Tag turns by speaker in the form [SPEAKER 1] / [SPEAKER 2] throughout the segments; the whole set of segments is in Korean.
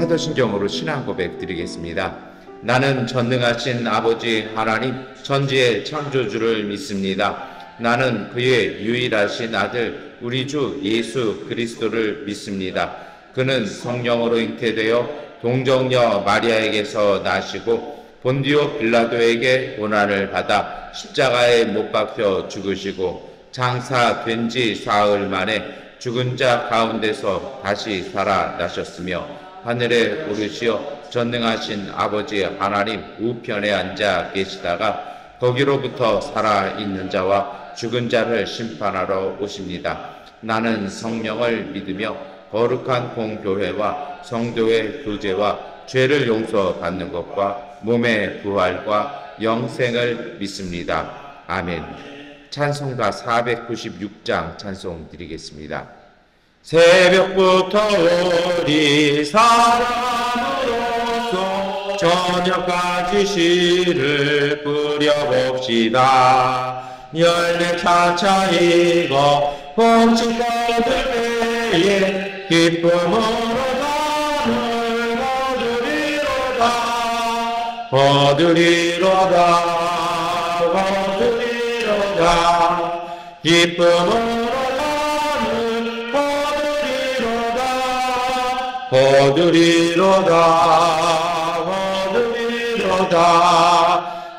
[SPEAKER 1] 사도신경으로 신앙 고백 드리겠습니다. 나는 전능하신 아버지 하나님 천지의 창조주를 믿습니다. 나는 그의 유일하신 아들 우리 주 예수 그리스도를 믿습니다. 그는 성령으로 잉태되어 동정녀 마리아에게서 나시고 본디오 빌라도에게 고난을 받아 십자가에 못 박혀 죽으시고 장사된 지 사흘 만에 죽은 자 가운데서 다시 살아나셨으며 하늘에 오르시어 전능하신 아버지 하나님 우편에 앉아 계시다가 거기로부터 살아있는 자와 죽은 자를 심판하러 오십니다. 나는 성령을 믿으며 거룩한 공교회와 성도의 교제와 죄를 용서받는 것과 몸의 부활과 영생을 믿습니다. 아멘. 찬송가 496장 찬송 드리겠습니다. 새벽부터 우리 사랑으로서 저녁까지 씨를 뿌려봅시다. 열매 차차 익어 봄치 뻗을 때에 기쁨으로 나를 거두리로다 기쁨으로 나는 거두리로다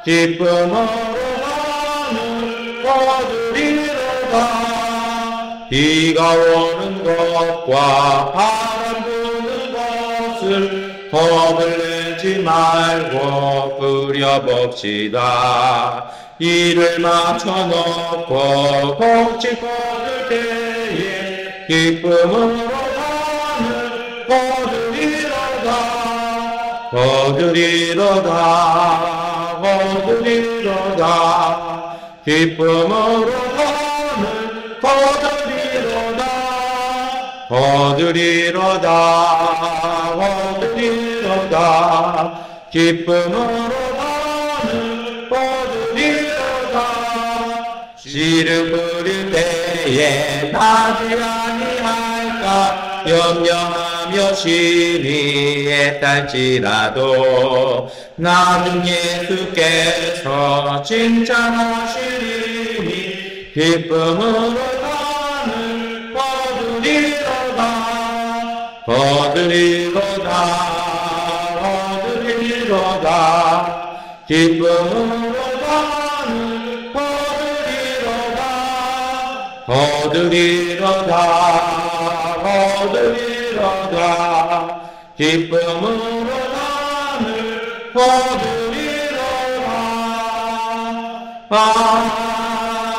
[SPEAKER 1] 기쁨으로 나는 거두리로다. 비가 오는 것과 바람 부는 것을 겁을 내지 말고 뿌려봅시다. 이를 맞춰놓고 봄치 뻗을 때에 기쁨으로 나는 거두리로다 기쁨으로 나는 거두리로다 기쁨으로 나는 씨를 뿌릴 때에 나지 아니할까 염려하며 심히 애달지라도 나는 예수께서 칭찬하시리니 기쁨으로 나는 거두리로다 기쁨으로 나는 거두리로다 기쁨으로 나는 거두리로다.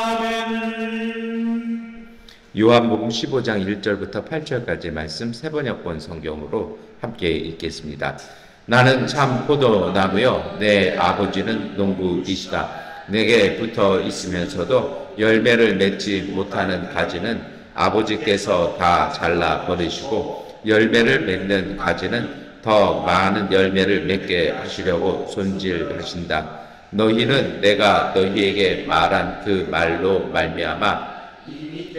[SPEAKER 1] 아멘. 요한복음 15장 1절부터 8절까지 말씀 세번역본 성경으로 함께 읽겠습니다. 나는 참 포도나무요 내 아버지는 농부이시다. 내게 붙어 있으면서도 열매를 맺지 못하는 가지는 아버지께서 다 잘라 버리시고 열매를 맺는 가지는 더 많은 열매를 맺게 하시려고 손질하신다. 너희는 내가 너희에게 말한 그 말로 말미암아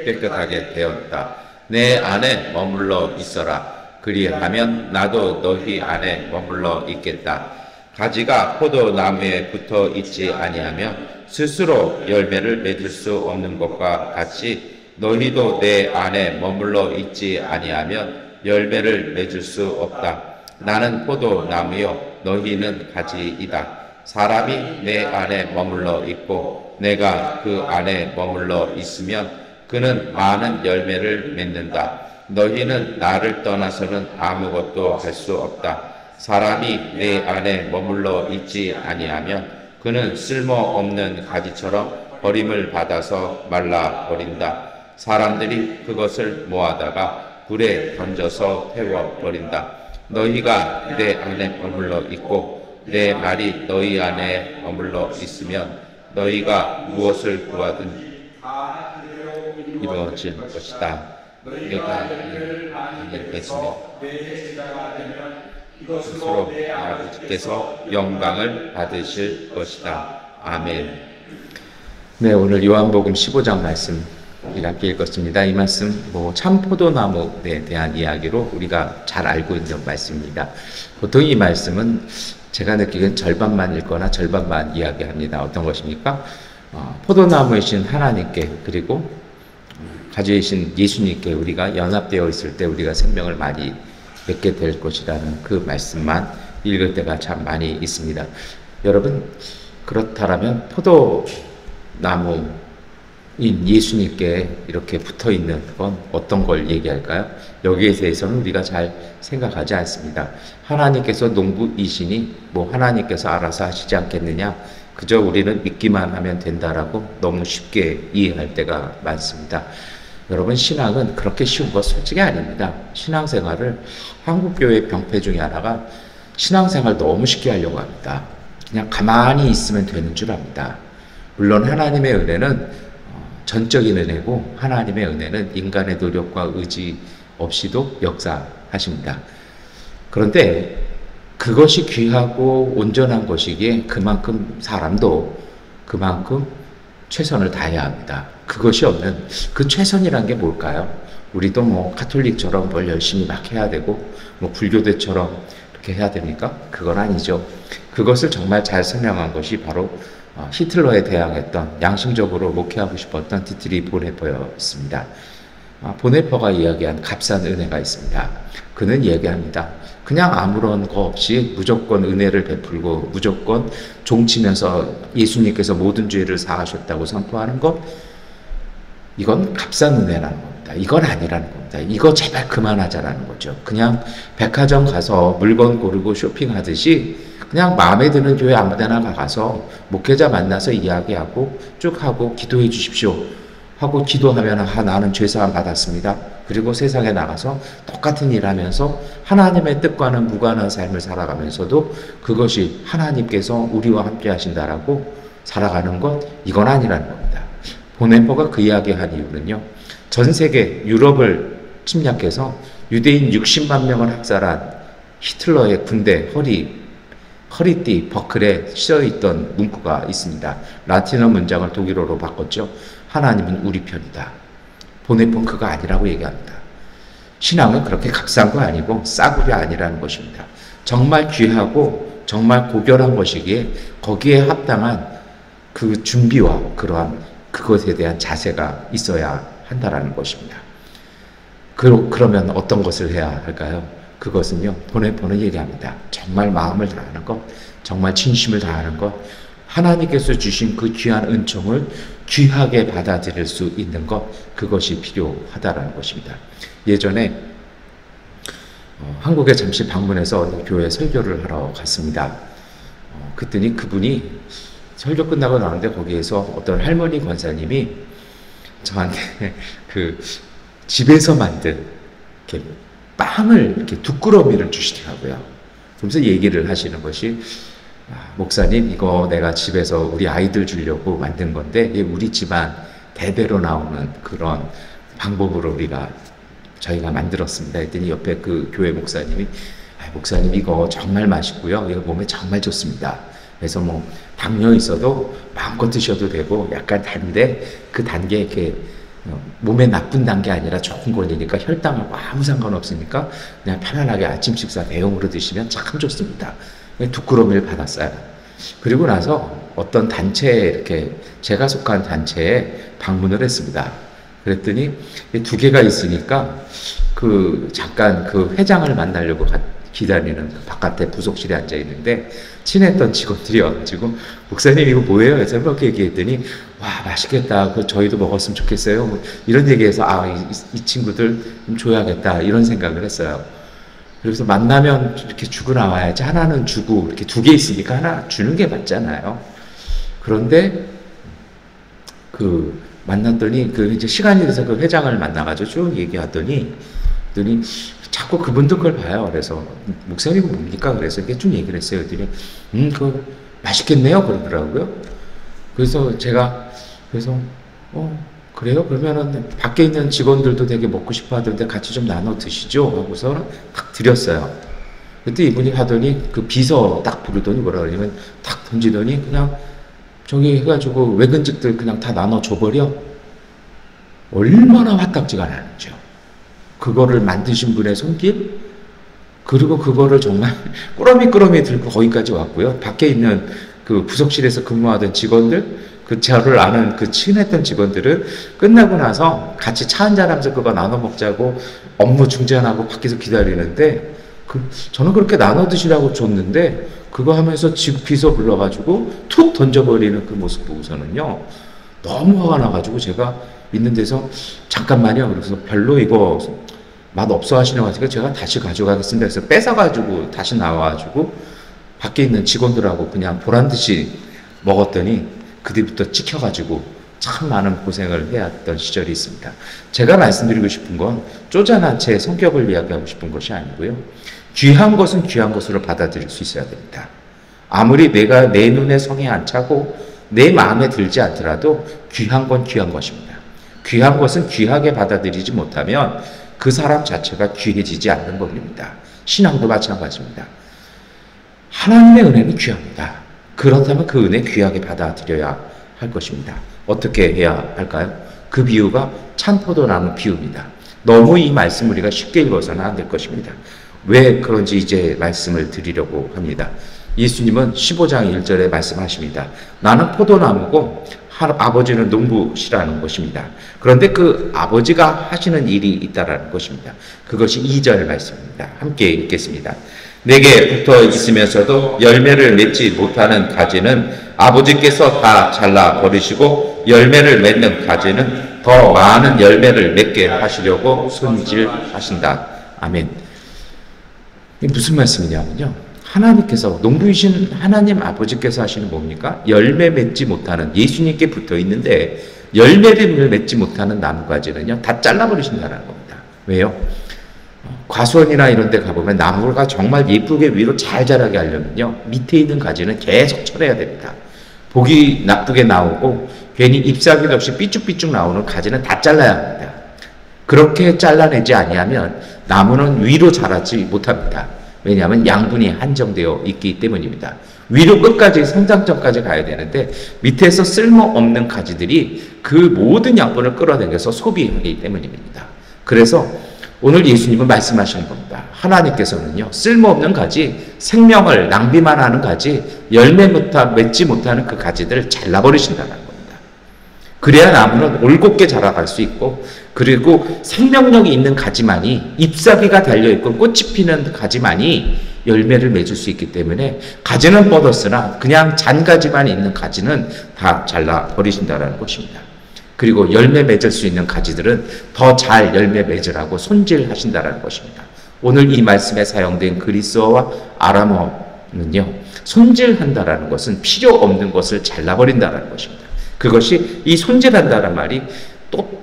[SPEAKER 1] 깨끗하게 되었다. 내 안에 머물러 있어라. 그리하면 나도 너희 안에 머물러 있겠다. 가지가 포도나무에 붙어 있지 아니하면 스스로 열매를 맺을 수 없는 것과 같이 너희도 내 안에 머물러 있지 아니하면 열매를 맺을 수 없다. 나는 포도나무요 너희는 가지이다. 사람이 내 안에 머물러 있고 내가 그 안에 머물러 있으면 그는 많은 열매를 맺는다. 너희는 나를 떠나서는 아무것도 할 수 없다. 사람이 내 안에 머물러 있지 아니하면 그는 쓸모없는 가지처럼 버림을 받아서 말라 버린다. 사람들이 그것을 모아다가 불에 던져서 태워 버린다. 너희가 내 안에 머물러 있고 내 말이 너희 안에 머물러 있으면 너희가 무엇을 구하든 이루어질 것이다. 너희가 있으며 스스로 아버지께서 영광을 받으실 것이다. 아멘. 네, 오늘 요한복음 15장 말씀 우리가 함께 읽었습니다. 이 말씀 참포도나무에 대한 이야기로 우리가 잘 알고 있는 말씀입니다. 보통 이 말씀은 제가 느끼기엔 절반만 읽거나 절반만 이야기합니다. 어떤 것입니까? 포도나무이신 하나님께 그리고 가지이신 예수님께 우리가 연합되어 있을 때 우리가 생명을 많이 맺게 될 것이라는 그 말씀만 읽을 때가 참 많이 있습니다. 여러분, 그렇다면 포도나무인 예수님께 이렇게 붙어 있는 건 어떤 걸 얘기할까요? 여기에 대해서는 우리가 잘 생각하지 않습니다. 하나님께서 농부이시니 하나님께서 알아서 하시지 않겠느냐? 그저 우리는 믿기만 하면 된다라고 너무 쉽게 이해할 때가 많습니다. 여러분, 신앙은 그렇게 쉬운 것 솔직히 아닙니다. 신앙생활을 한국교회 병폐 중에 하나가 신앙생활 너무 쉽게 하려고 합니다. 그냥 가만히 있으면 되는 줄 압니다. 물론 하나님의 은혜는 전적인 은혜고 하나님의 은혜는 인간의 노력과 의지 없이도 역사하십니다. 그런데 그것이 귀하고 온전한 것이기에 그만큼 사람도 그만큼 최선을 다해야 합니다. 그것이 없는 그 최선이란 게 뭘까요? 우리도 가톨릭처럼 뭘 열심히 막 해야 되고 불교대처럼 이렇게 해야 됩니까? 그건 아니죠. 그것을 정말 잘 설명한 것이 바로 히틀러에 대항했던 양심적으로 목회하고 싶었던 디트리 보네퍼였습니다. 보네퍼가 이야기한 값싼 은혜가 있습니다. 그는 얘기합니다. 그냥 아무런 거 없이 무조건 은혜를 베풀고 무조건 종치면서 예수님께서 모든 죄를 사하셨다고 선포하는 것, 이건 값싼 은혜라는 겁니다. 이건 아니라는 겁니다. 이거 제발 그만하자라는 거죠. 그냥 백화점 가서 물건 고르고 쇼핑하듯이 그냥 마음에 드는 교회 아무 데나 가서 목회자 만나서 이야기하고 쭉 하고 기도해 주십시오 하고 기도하면 나는 죄사함 받았습니다. 그리고 세상에 나가서 똑같은 일 하면서 하나님의 뜻과는 무관한 삶을 살아가면서도 그것이 하나님께서 우리와 함께 하신다라고 살아가는 것, 이건 아니라는 겁니다. 보네퍼가 그 이야기한 이유는요, 전 세계 유럽을 침략해서 유대인 60만 명을 학살한 히틀러의 군대 허리띠 버클에 씌어있던 문구가 있습니다. 라틴어 문장을 독일어로 바꿨죠. 하나님은 우리 편이다. 보네퍼는 그거 아니라고 얘기합니다. 신앙은 그렇게 값싼 거 아니고 싸구려 아니라는 것입니다. 정말 귀하고 정말 고결한 것이기에 거기에 합당한 그 준비와 그러한 그것에 대한 자세가 있어야 한다라는 것입니다. 그러면 어떤 것을 해야 할까요? 그것은요, 보네퍼는 얘기합니다. 정말 마음을 다하는 것, 정말 진심을 다하는 것, 하나님께서 주신 그 귀한 은총을 귀하게 받아들일 수 있는 것, 그것이 필요하다라는 것입니다. 예전에 한국에 잠시 방문해서 교회 설교를 하러 갔습니다. 그랬더니 그분이 설교 끝나고 나왔는데 거기에서 어떤 할머니 권사님이 저한테 그 집에서 만든 이렇게 빵을 이렇게 두 꾸러미를 주시더라고요. 그러면서 얘기를 하시는 것이, 목사님, 이거 내가 집에서 우리 아이들 주려고 만든 건데 우리 집안 대대로 나오는 그런 방법으로 저희가 만들었습니다. 했더니 옆에 그 교회 목사님이, 목사님 이거 정말 맛있고요, 이거 몸에 정말 좋습니다. 그래서 당뇨 있어도 마음껏 드셔도 되고 약간 단데 그 단 게 이렇게 몸에 나쁜 단 게 아니라 좋은 거니까 혈당하고 아무 상관없으니까 그냥 편안하게 아침 식사 대용으로 드시면 참 좋습니다. 두 꾸러미를 받았어요. 그리고 나서 어떤 단체에 이렇게 제가 속한 단체에 방문을 했습니다. 그랬더니 두 개가 있으니까 잠깐 그 회장을 만나려고 기다리는 바깥에 부속실에 앉아 있는데 친했던 직원들이 와가지고, 목사님 이거 뭐예요? 그래서 이렇게 얘기했더니, 와, 맛있겠다. 저희도 먹었으면 좋겠어요. 이런 얘기해서 이 친구들 좀 줘야겠다 이런 생각을 했어요. 그래서 만나면 이렇게 주고 나와야지, 하나는 주고 이렇게 두 개 있으니까 하나 주는 게 맞잖아요. 그런데 만났더니 이제 시간이 돼서 그 회장을 만나가지고 쭉 얘기하더니 자꾸 그분도 그걸 봐요. 그래서 목사님 뭡니까? 그래서 이렇게 쭉 얘기를 했어요. 그랬더니 그거 맛있겠네요 그러더라고요. 그래서 그래요? 그러면은 밖에 있는 직원들도 되게 먹고 싶어 하던데 같이 좀 나눠 드시죠? 하고서 딱 드렸어요. 그때 이분이 하더니 그 비서 딱 부르더니 뭐라 그러냐면 딱 던지더니 그냥 저기 해가지고 외근직들 그냥 다 나눠 줘버려. 얼마나 화딱지가 나는지요. 그거를 만드신 분의 손길, 그리고 그거를 정말 꾸러미 들고 거기까지 왔고요. 밖에 있는 그 부속실에서 근무하던 직원들, 그 저를 아는 그 친했던 직원들은 끝나고 나서 같이 차 한잔하면서 그거 나눠 먹자고 업무 중단하고 밖에서 기다리는데, 저는 그렇게 나눠 드시라고 줬는데 그거 하면서 집 비서 불러가지고 툭 던져버리는 그 모습 보고서는요, 너무 화가 나가지고 제가 있는 데서 잠깐만요. 그래서 별로 이거 맛 없어 하시는 것 같으니까 제가 다시 가져가겠습니다. 그래서 뺏어가지고 다시 나와가지고 밖에 있는 직원들하고 그냥 보란듯이 먹었더니 그 뒤부터 찍혀가지고 참 많은 고생을 해왔던 시절이 있습니다. 제가 말씀드리고 싶은 건 쪼잔한 제 성격을 이야기하고 싶은 것이 아니고요. 귀한 것은 귀한 것으로 받아들일 수 있어야 됩니다. 아무리 내가 내 눈에 성에 안 차고 내 마음에 들지 않더라도 귀한 건 귀한 것입니다. 귀한 것은 귀하게 받아들이지 못하면 그 사람 자체가 귀해지지 않는 겁니다. 신앙도 마찬가지입니다. 하나님의 은혜는 귀합니다. 그렇다면 그 은혜 귀하게 받아들여야 할 것입니다. 어떻게 해야 할까요? 그 비유가 참포도나무 비유입니다. 너무 이 말씀 우리가 쉽게 읽어서는 안 될 것입니다. 왜 그런지 이제 말씀을 드리려고 합니다. 예수님은 15장 1절에 말씀하십니다. 나는 포도나무고 아버지는 농부시라는 것입니다. 그런데 그 아버지가 하시는 일이 있다라는 것입니다. 그것이 2절 말씀입니다. 함께 읽겠습니다. 내게 붙어 있으면서도 열매를 맺지 못하는 가지는 아버지께서 다 잘라 버리시고 열매를 맺는 가지는 더 많은 열매를 맺게 하시려고 손질하신다. 아멘. 이게 무슨 말씀이냐면요, 하나님께서, 농부이신 하나님 아버지께서 하시는 뭡니까? 열매 맺지 못하는, 예수님께 붙어 있는데 열매를 맺지 못하는 나무가지는요 다 잘라버리신다는 겁니다. 왜요? 과수원이나 이런 데 가보면 나무가 정말 예쁘게 위로 잘 자라게 하려면요 밑에 있는 가지는 계속 쳐내야 됩니다. 보기 나쁘게 나오고 괜히 잎사귀도 없이 삐쭉삐쭉 나오는 가지는 다 잘라야 합니다. 그렇게 잘라내지 아니하면 나무는 위로 자라지 못합니다. 왜냐하면 양분이 한정되어 있기 때문입니다. 위로 끝까지 성장점까지 가야 되는데 밑에서 쓸모없는 가지들이 그 모든 양분을 끌어당겨서 소비하기 때문입니다. 그래서 오늘 예수님은 말씀하시는 겁니다. 하나님께서는요 쓸모없는 가지, 생명을 낭비만 하는 가지, 열매 맺지 못하는 그 가지들을 잘라버리신다는 겁니다. 그래야 나무는 올곧게 자라갈 수 있고, 그리고 생명력이 있는 가지만이, 잎사귀가 달려있고 꽃이 피는 가지만이 열매를 맺을 수 있기 때문에 가지는 뻗었으나 그냥 잔가지만 있는 가지는 다 잘라버리신다는 것입니다. 그리고 열매 맺을 수 있는 가지들은 더 잘 열매 맺으라고 손질하신다는 것입니다. 오늘 이 말씀에 사용된 그리스어와 아람어는요, 손질한다라는 것은 필요 없는 것을 잘라버린다는 것입니다. 그것이, 이 손질한다는 말이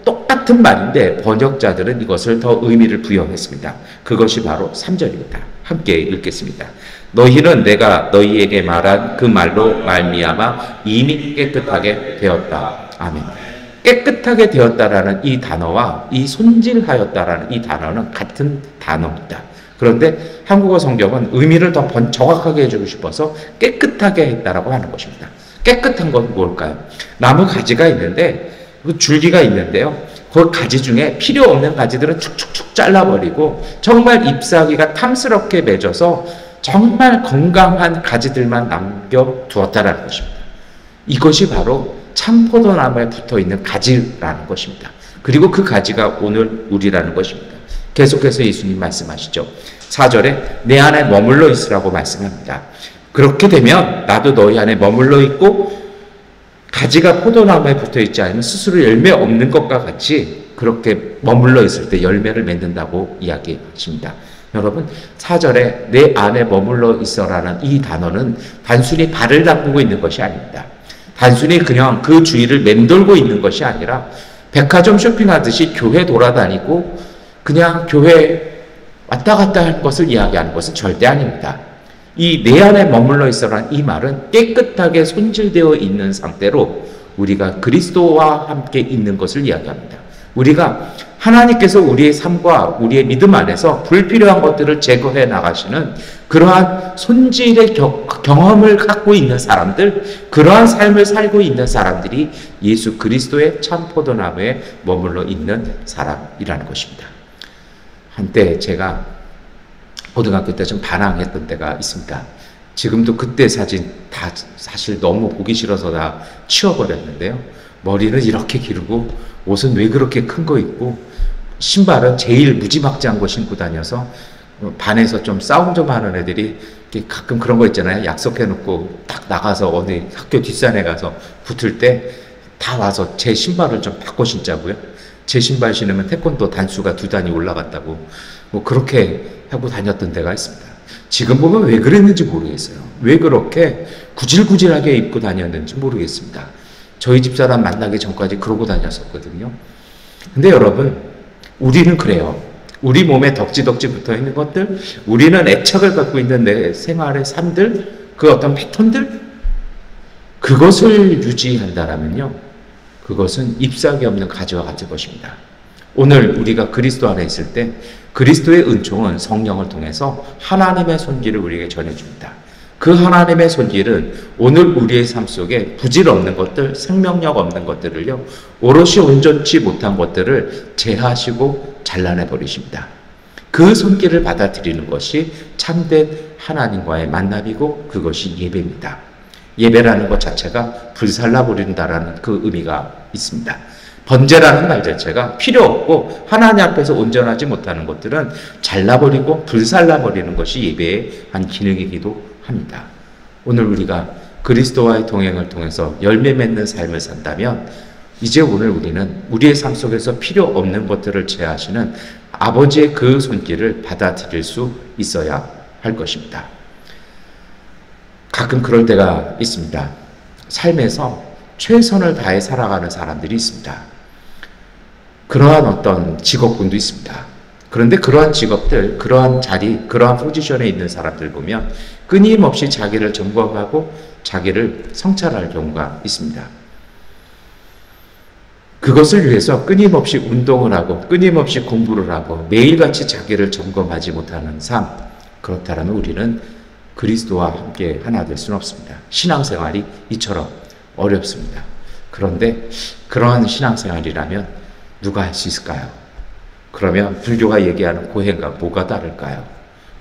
[SPEAKER 1] 똑같은 말인데 번역자들은 이것을 더 의미를 부여했습니다. 그것이 바로 3절입니다. 함께 읽겠습니다. 너희는 내가 너희에게 말한 그 말로 말미암아 이미 깨끗하게 되었다. 아멘. 깨끗하게 되었다라는 이 단어와 이 손질하였다라는 이 단어는 같은 단어입니다. 그런데 한국어 성경은 의미를 더 정확하게 해주고 싶어서 깨끗하게 했다라고 하는 것입니다. 깨끗한 건 뭘까요? 나무 가지가 있는데, 그 줄기가 있는데요, 그 가지 중에 필요 없는 가지들은 축축축 잘라버리고 정말 잎사귀가 탐스럽게 맺어서 정말 건강한 가지들만 남겨두었다라는 것입니다. 이것이 바로 참포도나무에 붙어있는 가지라는 것입니다. 그리고 그 가지가 오늘 우리라는 것입니다. 계속해서 예수님 말씀하시죠. 4절에 내 안에 머물러 있으라고 말씀합니다. 그렇게 되면 나도 너희 안에 머물러 있고, 가지가 포도나무에 붙어있지 않으면 스스로 열매 없는 것과 같이 그렇게 머물러 있을 때 열매를 맺는다고 이야기하십니다. 여러분, 4절에 내 안에 머물러 있어라는 이 단어는 단순히 발을 담그고 있는 것이 아닙니다. 단순히 그냥 그 주위를 맴돌고 있는 것이 아니라 백화점 쇼핑하듯이 교회 돌아다니고 그냥 교회 왔다 갔다 하는 것을 이야기하는 것은 절대 아닙니다. 이 내 안에 머물러 있어라는 이 말은 깨끗하게 손질되어 있는 상태로 우리가 그리스도와 함께 있는 것을 이야기합니다. 우리가 하나님께서 우리의 삶과 우리의 믿음 안에서 불필요한 것들을 제거해 나가시는 그러한 손질의 경험을 갖고 있는 사람들, 그러한 삶을 살고 있는 사람들이 예수 그리스도의 참 포도나무에 머물러 있는 사람이라는 것입니다. 한때 제가 고등학교 때 좀 반항했던 때가 있습니다. 지금도 그때 사진 다 사실 너무 보기 싫어서 다 치워버렸는데요. 머리는 이렇게 기르고 옷은 왜 그렇게 큰 거 입고 신발은 제일 무지막지한 거 신고 다녀서 반에서 좀 싸움 좀 하는 애들이 가끔 그런 거 있잖아요. 약속해놓고 딱 나가서 어디 학교 뒷산에 가서 붙을 때 다 와서 제 신발을 좀 바꿔 신자고요. 제 신발 신으면 태권도 단수가 2단이 올라갔다고 뭐 그렇게 하고 다녔던 데가 있습니다. 지금 보면 왜 그랬는지 모르겠어요. 왜 그렇게 구질구질하게 입고 다녔는지 모르겠습니다. 저희 집사람 만나기 전까지 그러고 다녔었거든요. 근데 여러분, 우리는 그래요. 우리 몸에 덕지덕지 붙어 있는 것들, 우리는 애착을 갖고 있는 내 생활의 삶들, 그 어떤 패턴들, 그것을 유지한다라면요, 그것은 잎사귀 없는 가지와 같은 것입니다. 오늘 우리가 그리스도 안에 있을 때 그리스도의 은총은 성령을 통해서 하나님의 손길을 우리에게 전해줍니다. 그 하나님의 손길은 오늘 우리의 삶 속에 부질 없는 것들, 생명력 없는 것들을요, 오롯이 온전치 못한 것들을 제하시고 잘라내 버리십니다. 그 손길을 받아들이는 것이 참된 하나님과의 만남이고 그것이 예배입니다. 예배라는 것 자체가 불살라 버린다라는 그 의미가 있습니다. 번제라는 말 자체가 필요 없고 하나님 앞에서 온전하지 못하는 것들은 잘라버리고 불살라버리는 것이 예배의 한 기능이기도 합니다. 오늘 우리가 그리스도와의 동행을 통해서 열매 맺는 삶을 산다면 이제 오늘 우리는 우리의 삶 속에서 필요 없는 것들을 제하시는 아버지의 그 손길을 받아들일 수 있어야 할 것입니다. 가끔 그럴 때가 있습니다. 삶에서 최선을 다해 살아가는 사람들이 있습니다. 그러한 어떤 직업군도 있습니다. 그런데 그러한 직업들, 그러한 자리, 그러한 포지션에 있는 사람들 보면 끊임없이 자기를 점검하고 자기를 성찰할 경우가 있습니다. 그것을 위해서 끊임없이 운동을 하고 끊임없이 공부를 하고 매일같이 자기를 점검하지 못하는 삶, 그렇다면 우리는 그리스도와 함께 하나 될 수는 없습니다. 신앙생활이 이처럼 어렵습니다. 그런데 그러한 신앙생활이라면 누가 할 수 있을까요? 그러면 불교가 얘기하는 고행과 뭐가 다를까요?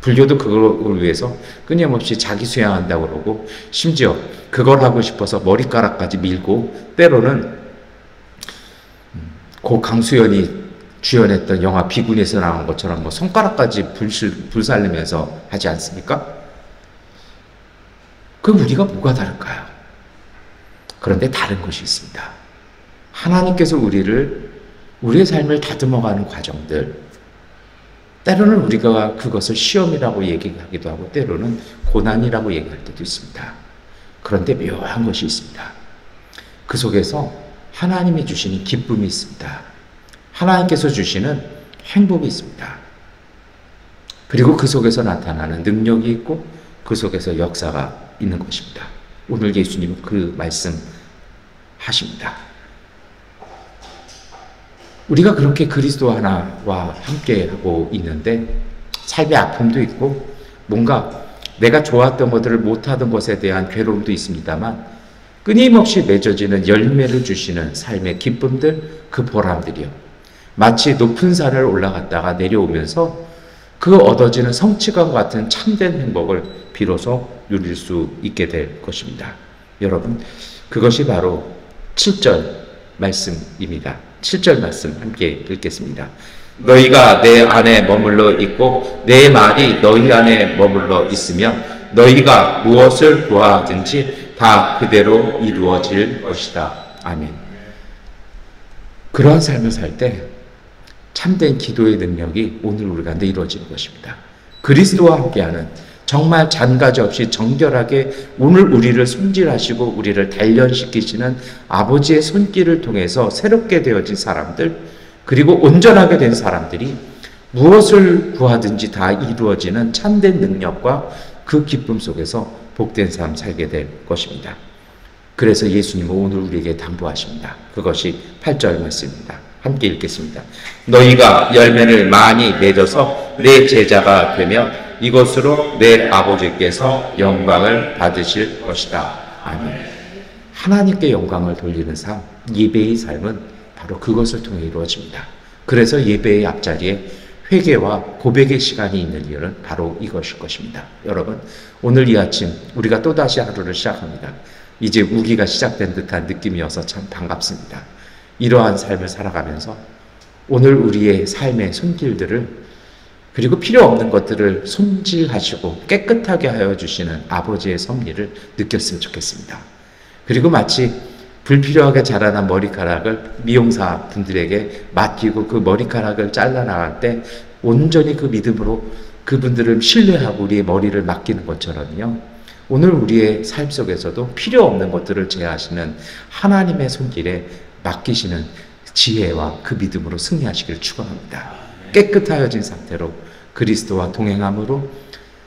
[SPEAKER 1] 불교도 그걸 위해서 끊임없이 자기 수양한다고 그러고 심지어 그걸 하고 싶어서 머리카락까지 밀고 때로는 고 강수연이 주연했던 영화 비군에서 나온 것처럼 뭐 손가락까지 불살르면서 하지 않습니까? 그럼 우리가 뭐가 다를까요? 그런데 다른 것이 있습니다. 하나님께서 우리의 삶을 다듬어가는 과정들, 때로는 우리가 그것을 시험이라고 얘기하기도 하고 때로는 고난이라고 얘기할 때도 있습니다. 그런데 묘한 것이 있습니다. 그 속에서 하나님이 주시는 기쁨이 있습니다. 하나님께서 주시는 행복이 있습니다. 그리고 그 속에서 나타나는 능력이 있고 그 속에서 역사가 있는 것입니다. 오늘 예수님은 그 말씀 하십니다. 우리가 그렇게 그리스도 하나와 함께 하고 있는데 삶의 아픔도 있고 뭔가 내가 좋았던 것들을 못하던 것에 대한 괴로움도 있습니다만 끊임없이 맺어지는 열매를 주시는 삶의 기쁨들, 그 보람들이요. 마치 높은 산을 올라갔다가 내려오면서 그 얻어지는 성취감 같은 참된 행복을 비로소 누릴 수 있게 될 것입니다. 여러분, 그것이 바로 7절 말씀입니다. 7절 말씀 함께 읽겠습니다. 너희가 내 안에 머물러 있고 내 말이 너희 안에 머물러 있으면 너희가 무엇을 구하든지 다 그대로 이루어질 것이다. 아멘. 그러한 삶을 살 때 참된 기도의 능력이 오늘 우리 가운데 이루어지는 것입니다. 그리스도와 함께하는 정말 잔가지 없이 정결하게 오늘 우리를 손질하시고 우리를 단련시키시는 아버지의 손길을 통해서 새롭게 되어진 사람들, 그리고 온전하게 된 사람들이 무엇을 구하든지 다 이루어지는 참된 능력과 그 기쁨 속에서 복된 삶 살게 될 것입니다. 그래서 예수님은 오늘 우리에게 당부하십니다. 그것이 8절 말씀입니다. 함께 읽겠습니다. 너희가 열매를 많이 맺어서 내 제자가 되면 이것으로 내 아버지께서 영광을 받으실 것이다. 아멘. 하나님께 영광을 돌리는 삶, 예배의 삶은 바로 그것을 통해 이루어집니다. 그래서 예배의 앞자리에 회개와 고백의 시간이 있는 이유는 바로 이것일 것입니다. 여러분, 오늘 이 아침 우리가 또다시 하루를 시작합니다. 이제 우기가 시작된 듯한 느낌이어서 참 반갑습니다. 이러한 삶을 살아가면서 오늘 우리의 삶의 손길들을, 그리고 필요 없는 것들을 손질하시고 깨끗하게 하여 주시는 아버지의 섭리를 느꼈으면 좋겠습니다. 그리고 마치 불필요하게 자라난 머리카락을 미용사 분들에게 맡기고 그 머리카락을 잘라나갈 때 온전히 그 믿음으로 그분들을 신뢰하고 우리의 머리를 맡기는 것처럼요, 오늘 우리의 삶 속에서도 필요 없는 것들을 제하시는 하나님의 손길에 맡기시는 지혜와 그 믿음으로 승리하시길 축원합니다. 깨끗하여진 상태로 그리스도와 동행함으로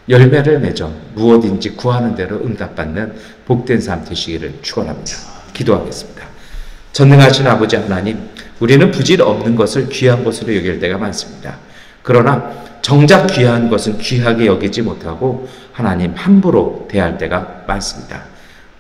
[SPEAKER 1] 열매를 맺어 무엇인지 구하는 대로 응답받는 복된 삶 되시기를 축원합니다. 기도하겠습니다. 전능하신 아버지 하나님, 우리는 부질 없는 것을 귀한 것으로 여길 때가 많습니다. 그러나 정작 귀한 것은 귀하게 여기지 못하고 하나님 함부로 대할 때가 많습니다.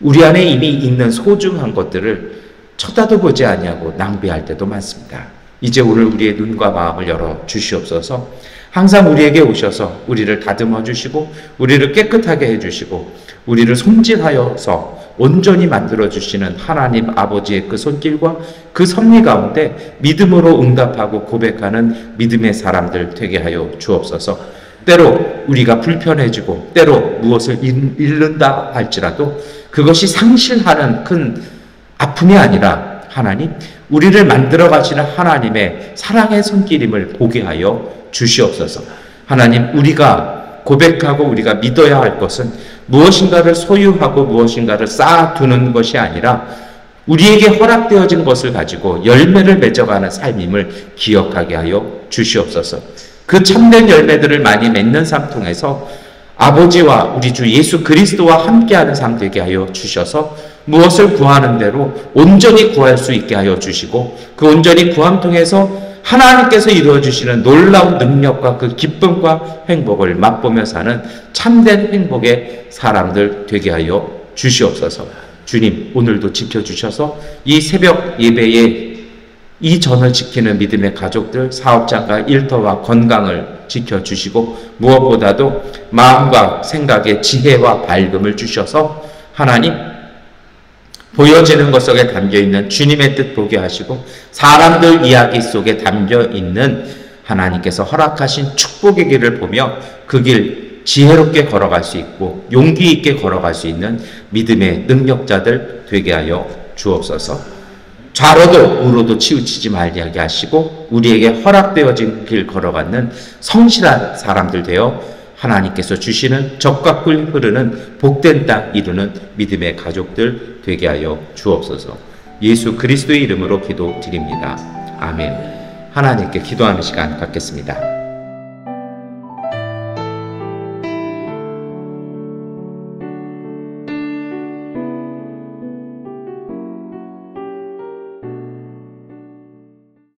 [SPEAKER 1] 우리 안에 이미 있는 소중한 것들을 쳐다도 보지 아니하고 낭비할 때도 많습니다. 이제 오늘 우리의 눈과 마음을 열어 주시옵소서. 항상 우리에게 오셔서 우리를 다듬어 주시고 우리를 깨끗하게 해주시고 우리를 손질하여서 온전히 만들어 주시는 하나님 아버지의 그 손길과 그 섭리 가운데 믿음으로 응답하고 고백하는 믿음의 사람들 되게 하여 주옵소서. 때로 우리가 불편해지고 때로 무엇을 잃는다 할지라도 그것이 상실하는 큰 아픔이 아니라 하나님, 우리를 만들어 가시는 하나님의 사랑의 손길임을 보게 하여 주시옵소서. 하나님, 우리가 고백하고 우리가 믿어야 할 것은 무엇인가를 소유하고 무엇인가를 쌓아두는 것이 아니라 우리에게 허락되어진 것을 가지고 열매를 맺어가는 삶임을 기억하게 하여 주시옵소서. 그 참된 열매들을 많이 맺는 삶 통해서 아버지와 우리 주 예수 그리스도와 함께하는 삶 되게 하여 주셔서 무엇을 구하는 대로 온전히 구할 수 있게 하여 주시고 그 온전히 구함 통해서 하나님께서 이루어주시는 놀라운 능력과 그 기쁨과 행복을 맛보며 사는 참된 행복의 사람들 되게 하여 주시옵소서. 주님, 오늘도 지켜주셔서 이 새벽 예배에 이 전을 지키는 믿음의 가족들, 사업장과 일터와 건강을 지켜주시고 무엇보다도 마음과 생각에 지혜와 밝음을 주셔서 하나님, 보여지는 것 속에 담겨있는 주님의 뜻 보게 하시고 사람들 이야기 속에 담겨있는 하나님께서 허락하신 축복의 길을 보며 그 길 지혜롭게 걸어갈 수 있고 용기 있게 걸어갈 수 있는 믿음의 능력자들 되게 하여 주옵소서. 좌로도 우로도 치우치지 말게 하시고 우리에게 허락되어진 길 걸어가는 성실한 사람들 되어 하나님께서 주시는 적과 꿀 흐르는 복된 땅 이루는 믿음의 가족들 되게 하여 주옵소서. 예수 그리스도의 이름으로 기도드립니다. 아멘. 하나님께 기도하는 시간 갖겠습니다.